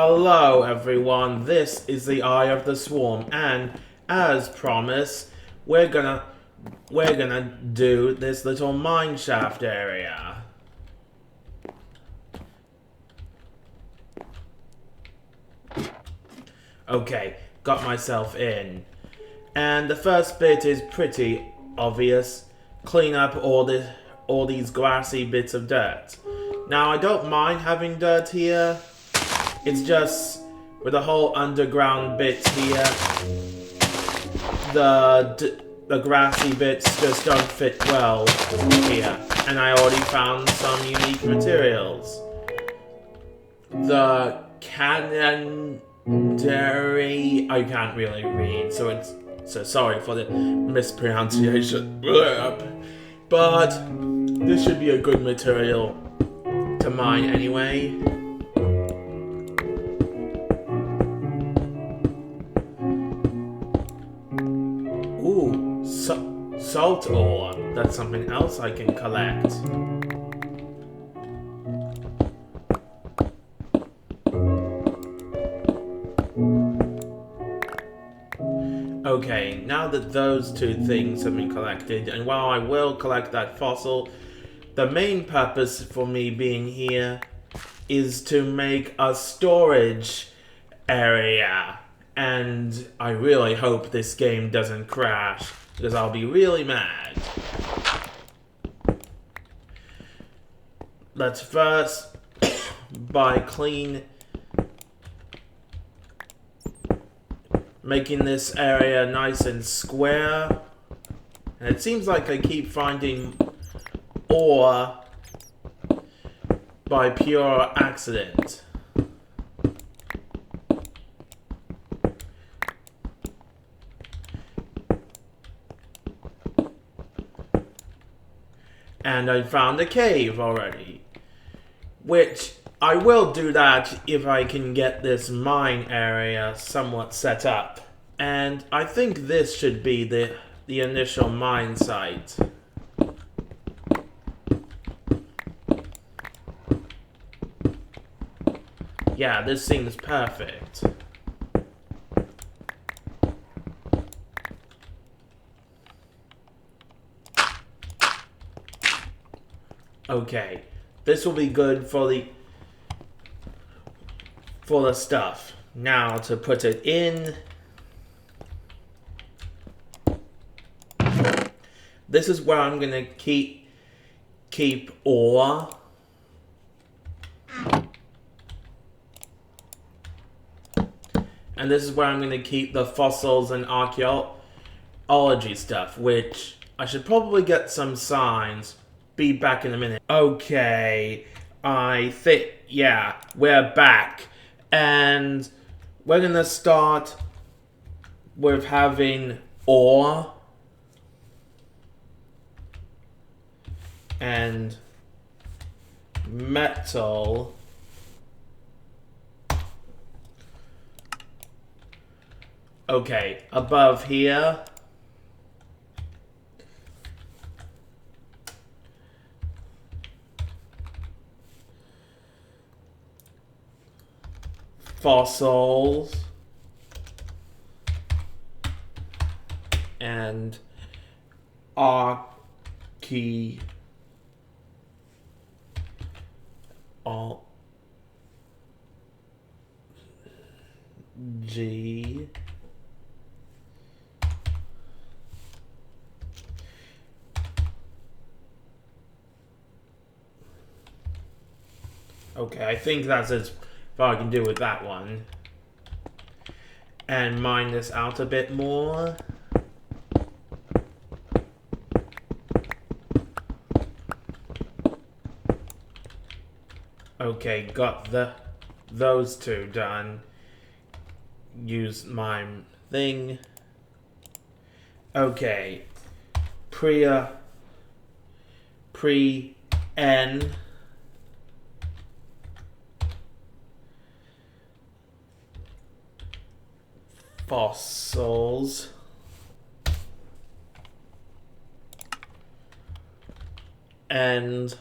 Hello everyone, this is the Eye of the Swarm, and as promised, we're gonna do this little mineshaft area. Okay, got myself in. And the first bit is pretty obvious. Clean up all these grassy bits of dirt. Now I don't mind having dirt here. It's just with the whole underground bits here, the grassy bits just don't fit well here. And I already found some unique materials. The canondary, I can't really read, so sorry for the mispronunciation. But this should be a good material to mine anyway. Ooh, salt ore. That's something else I can collect. Okay, now that those two things have been collected, and while I will collect that fossil, the main purpose for me being here is to make a storage area. And I really hope this game doesn't crash, because I'll be really mad. Let's first buy clean, making this area nice and square. And it seems like I keep finding ore by pure accident. And I found a cave already, which I will do that if I can get this mine area somewhat set up. And I think this should be the initial mine site. Yeah, this seems perfect. Okay, this will be good for the stuff. Now to put it in. This is where I'm gonna keep ore. And this is where I'm gonna keep the fossils and archaeology stuff, which I should probably get some signs. Be back in a minute. Okay, I think, yeah, we're back. And we're gonna start with having ore and metal. Okay, above here. Fossils and archaeology. Okay, I think that's as far I can do with that one. And mine this out a bit more. Okay, got those two done. Use my thing. Okay. Pre-N. Fossils. And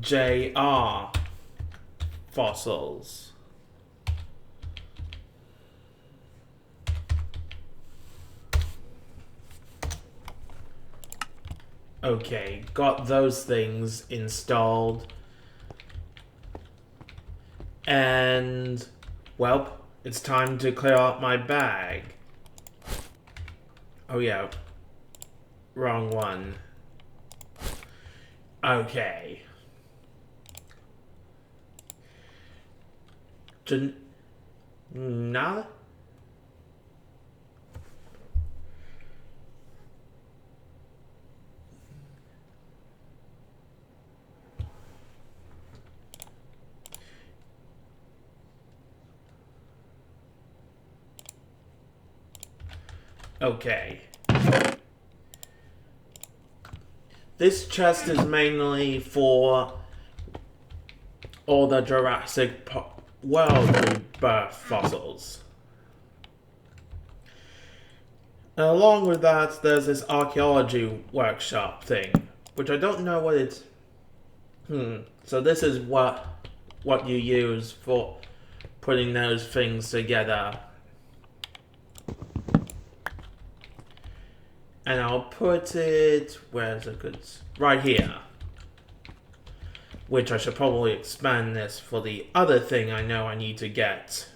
JR. fossils. Okay, got those things installed. And, well, it's time to clear out my bag. Oh yeah, wrong one. Okay. Nah? Okay. This chest is mainly for all the Jurassic World rebirth fossils. And along with that, there's this archaeology workshop thing, which I don't know what it's... So this is what you use for putting those things together. And I'll put it... Where's it good? Right here. Which I should probably expand this for the other thing I know I need to get.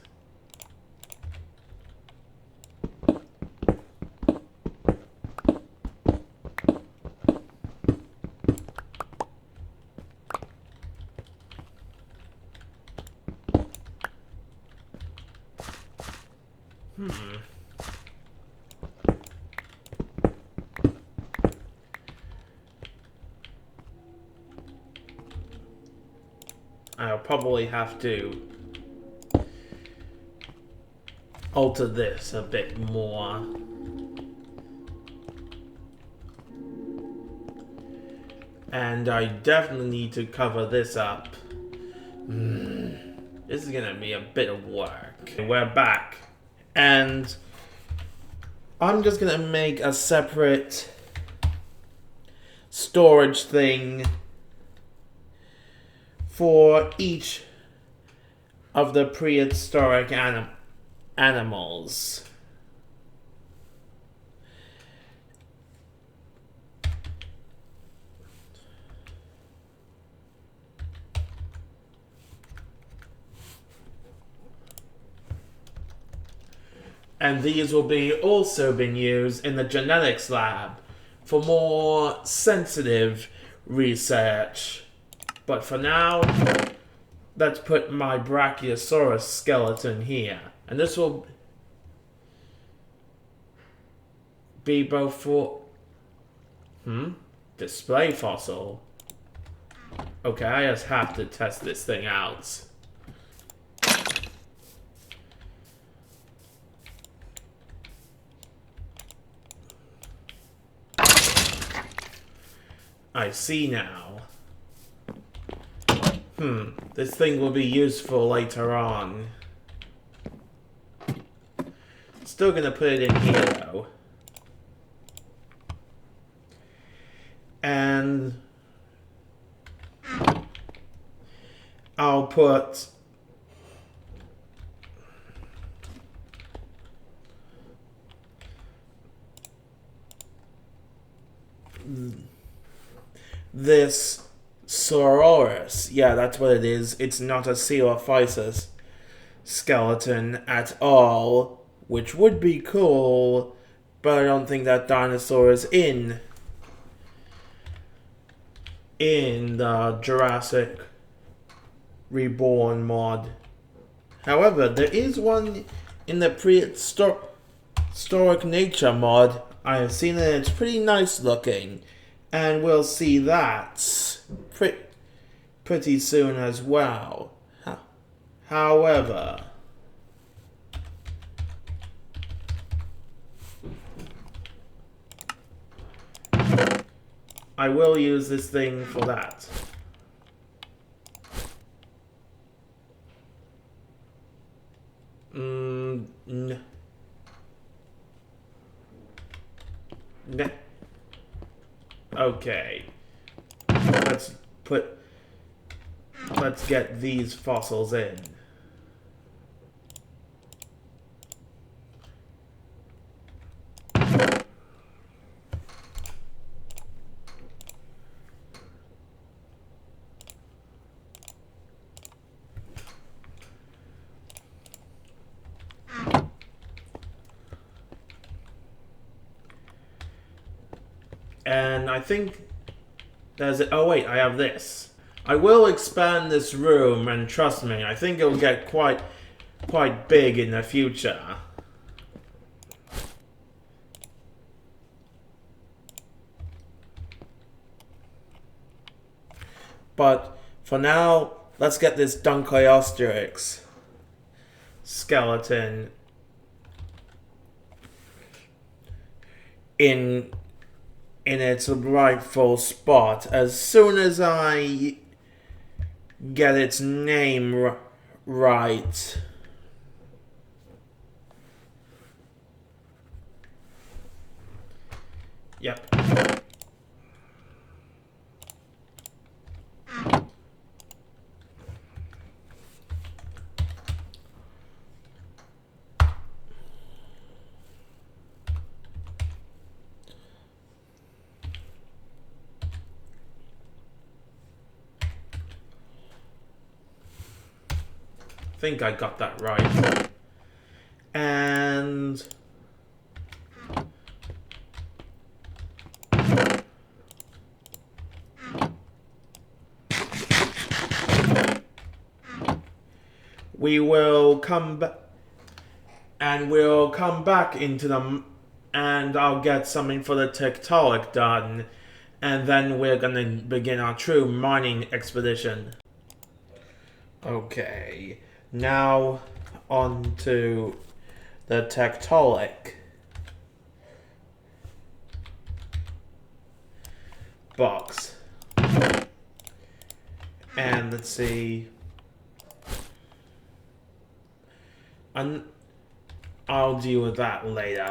I'll probably have to alter this a bit more. And I definitely need to cover this up. This is gonna be a bit of work. We're back. And I'm just gonna make a separate storage thing for each of the prehistoric animals. And these will be also been used in the genetics lab for more sensitive research. But for now, let's put my Brachiosaurus skeleton here. And this will be both for... Display fossil. Okay, I just have to test this thing out. I see now. This thing will be useful later on. Still gonna put it in here though. And I'll put this Saurosaurus. Yeah, that's what it is. It's not a Coelophysis skeleton at all, which would be cool, but I don't think that dinosaur is in the Jurassic Reborn mod. However, there is one in the Prehistoric Nature mod. I have seen it, it's pretty nice looking. And we'll see that pretty soon as well. However, I will use this thing for that. Okay. Let's put let's get these fossils in. And I think there's it. Oh wait, I have this. I will expand this room, and trust me, I think it'll get quite big in the future. But for now, let's get this Dunkoiosterix skeleton in its rightful spot. As soon as I get its name right. Yep. I think I got that right. And we will come back, and we'll come back into them, and I'll get something for the Prehistoric done, and then we're gonna begin our true mining expedition. Okay, now on to the Prehistoric box. And let's see. I'll deal with that later.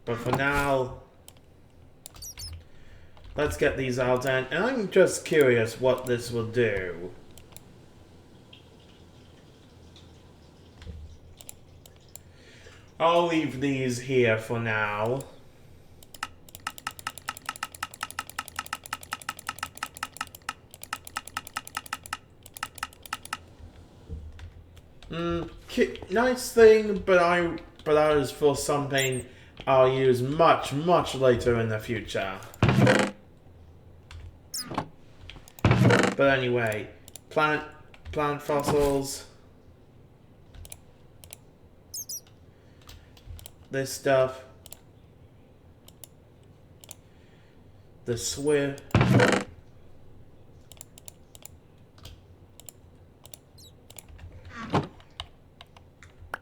But for now, let's get these out, and I'm just curious what this will do. I'll leave these here for now. Nice thing, but I was for something I'll use much later in the future. But anyway, plant fossils. This stuff. The swift.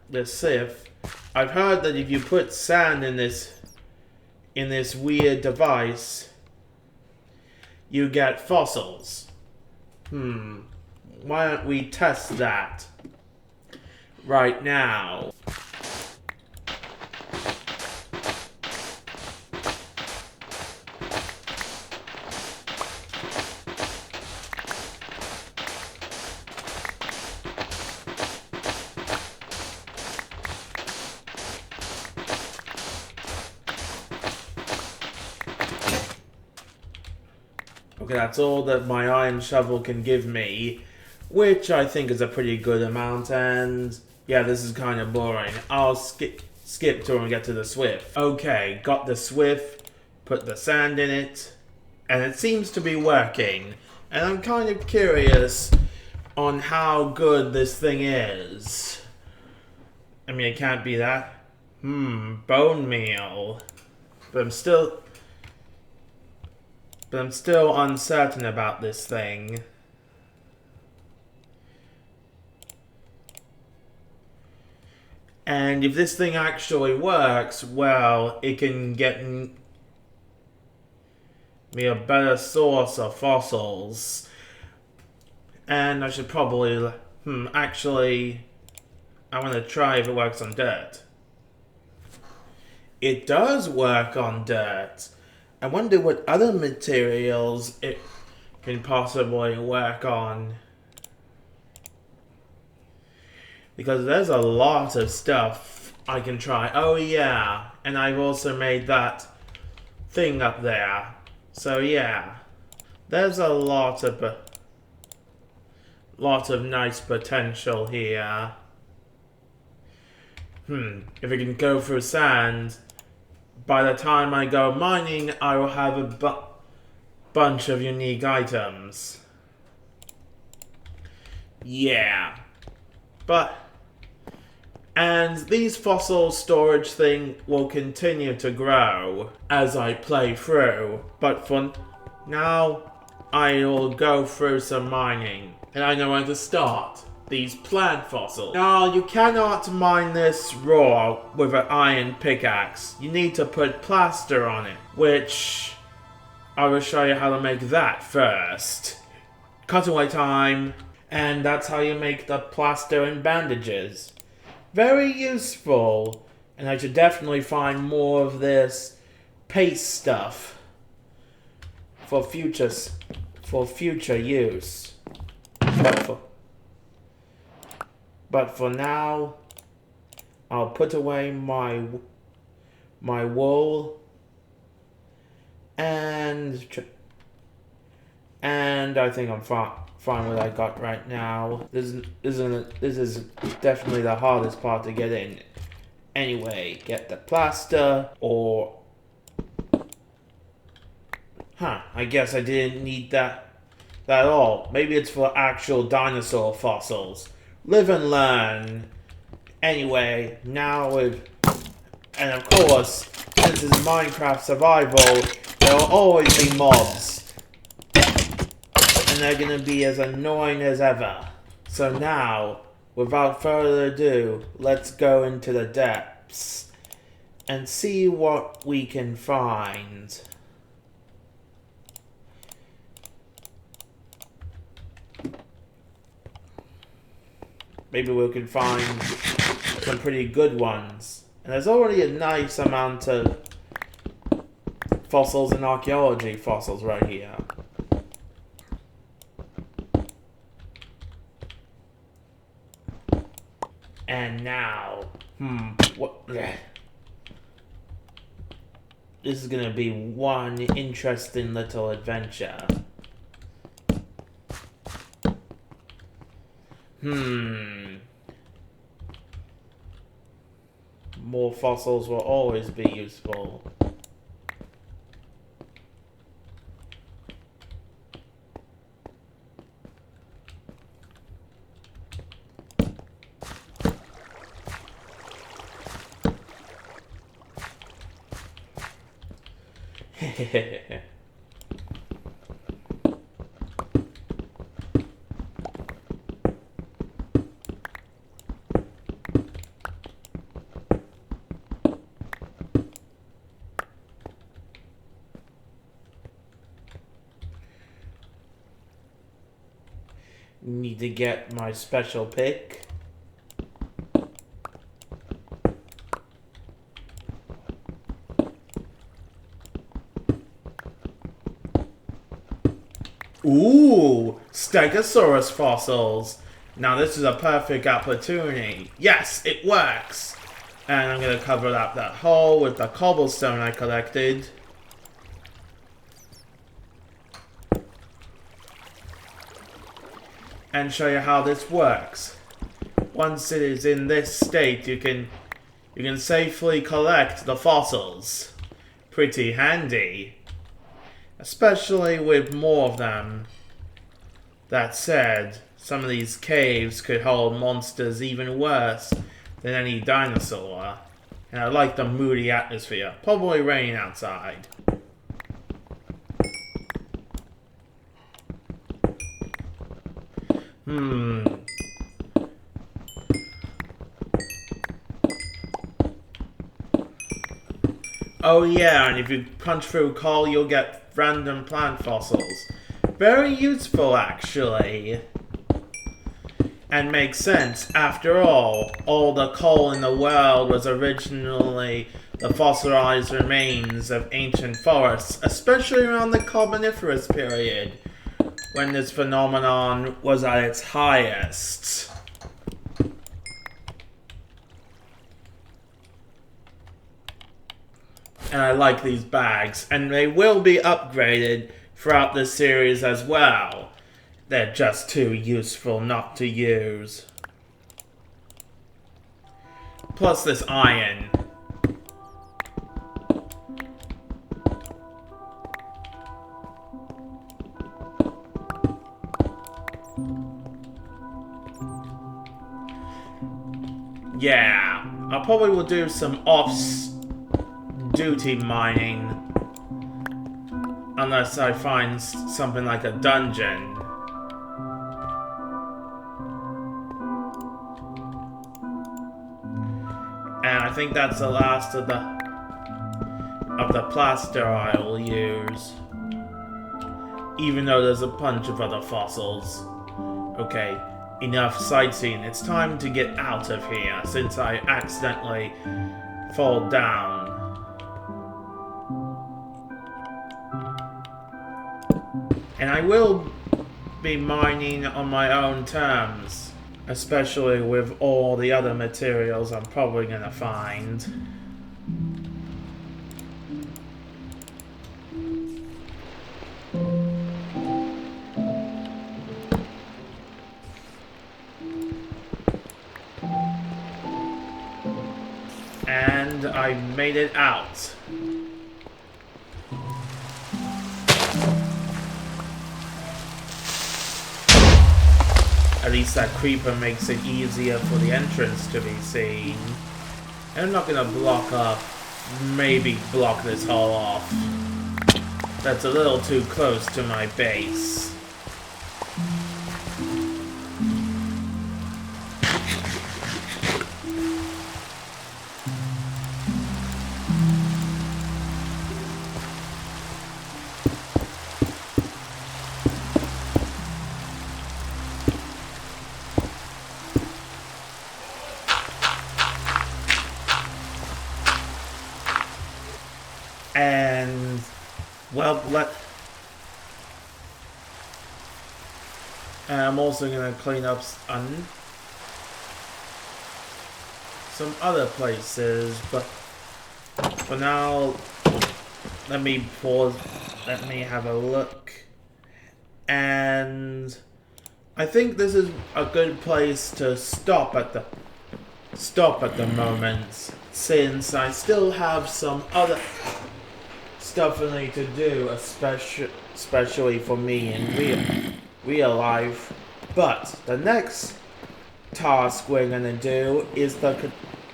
The sieve. I've heard that if you put sand in this weird device, you get fossils. Why don't we test that right now? Okay, that's all that my iron shovel can give me, which I think is a pretty good amount, and yeah, this is kind of boring. I'll skip till we get to the Swift. Okay, got the Swift, put the sand in it, and it seems to be working. And I'm kind of curious on how good this thing is. I mean, it can't be that. Bone meal. But I'm still uncertain about this thing. And if this thing actually works, well, it can get me a better source of fossils. And I should probably, actually, I want to try if it works on dirt. It does work on dirt. I wonder what other materials it can possibly work on. Because there's a lot of stuff I can try. Oh yeah, and I've also made that thing up there. So yeah, there's a lot of nice potential here. If I can go through sand, by the time I go mining, I will have a bunch of unique items. Yeah. And these fossil storage thing will continue to grow as I play through. But for now, I'll go through some mining. And I know where to start. These plant fossils. Now, you cannot mine this raw with an iron pickaxe. You need to put plaster on it, which I will show you how to make that first. Cutaway time. And that's how you make the plaster and bandages. Very useful. And I should definitely find more of this paste stuff for future use. But for now, I'll put away my wool and I think I'm fine with what I got right now. This is definitely the hardest part to get in. Anyway, get the plaster or I guess I didn't need that at all. Maybe it's for actual dinosaur fossils. Live and learn. Anyway, and of course, since it's Minecraft survival, there will always be mobs. And they're gonna be as annoying as ever. So now, without further ado, let's go into the depths and see what we can find. Maybe we can find some pretty good ones. And there's already a nice amount of fossils and archaeology fossils right here. And now, what? This is gonna be one interesting little adventure. More fossils will always be useful. Need to get my special pick. Ooh, Stegosaurus fossils. Now this is a perfect opportunity. Yes, it works. And I'm gonna cover up that hole with the cobblestone I collected. And show you how this works. Once it is in this state, you can safely collect the fossils. Pretty handy. Especially with more of them. That said, some of these caves could hold monsters even worse than any dinosaur. And I like the moody atmosphere. Probably raining outside. Oh yeah, and if you punch through coal, you'll get random plant fossils. Very useful, actually. And makes sense. After all the coal in the world was originally the fossilized remains of ancient forests, especially around the Carboniferous period, when this phenomenon was at its highest. And I like these bags, and they will be upgraded throughout this series as well. They're just too useful not to use. Plus this iron. Yeah, I probably will do some off-duty mining. Unless I find something like a dungeon. And I think that's the last of the plaster I will use. Even though there's a bunch of other fossils. Okay, enough sightseeing. It's time to get out of here since I accidentally fall down. And I will be mining on my own terms, especially with all the other materials I'm probably gonna find. And I made it out. At least that creeper makes it easier for the entrance to be seen. And I'm not gonna maybe block this hole off. That's a little too close to my base. And, well, and I'm also going to clean up some other places, but for now, let me pause, let me have a look, and I think this is a good place to stop at the moment, since I still have some other stuff I need to do, especially for me in real life. But the next task we're gonna do is the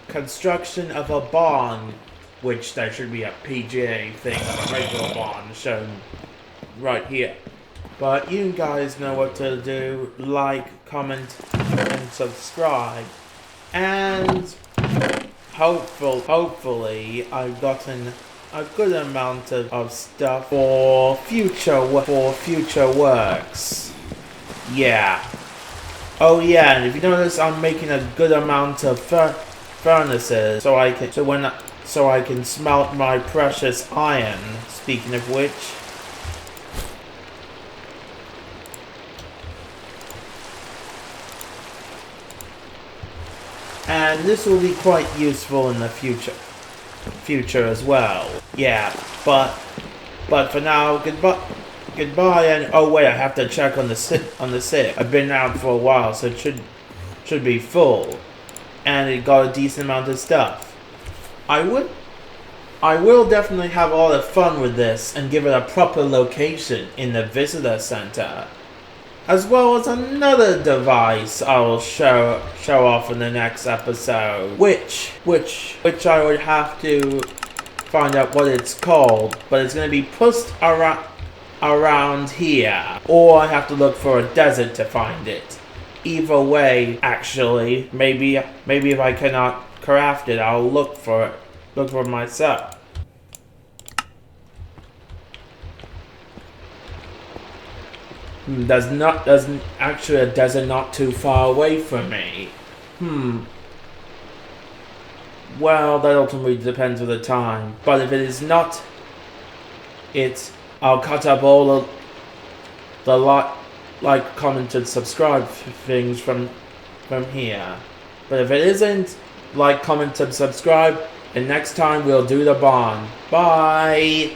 construction of a barn, which there should be a PGA thing, a regular barn shown right here. But you guys know what to do: like, comment, and subscribe. And hopefully I've gotten a good amount of stuff for future works. Yeah. Oh yeah, and if you notice, I'm making a good amount of furnaces so I can smelt my precious iron. Speaking of which, and this will be quite useful in the future as well. Yeah, but for now, goodbye, and oh wait, I have to check on the SIP. I've been out for a while, so it should be full, and it got a decent amount of stuff. I will definitely have all the fun with this and give it a proper location in the visitor center, as well as another device I will show off in the next episode, which I would have to find out what it's called, but it's going to be pushed around here, or I have to look for a desert to find it. Either way, actually, maybe if I cannot craft it, I'll look for it myself. There's actually a desert not too far away from me. Well, that ultimately depends on the time. But if it is not, I'll cut up all the like, comment, and subscribe things from here. But if it isn't, like, comment, and subscribe, and next time we'll do the bond. Bye!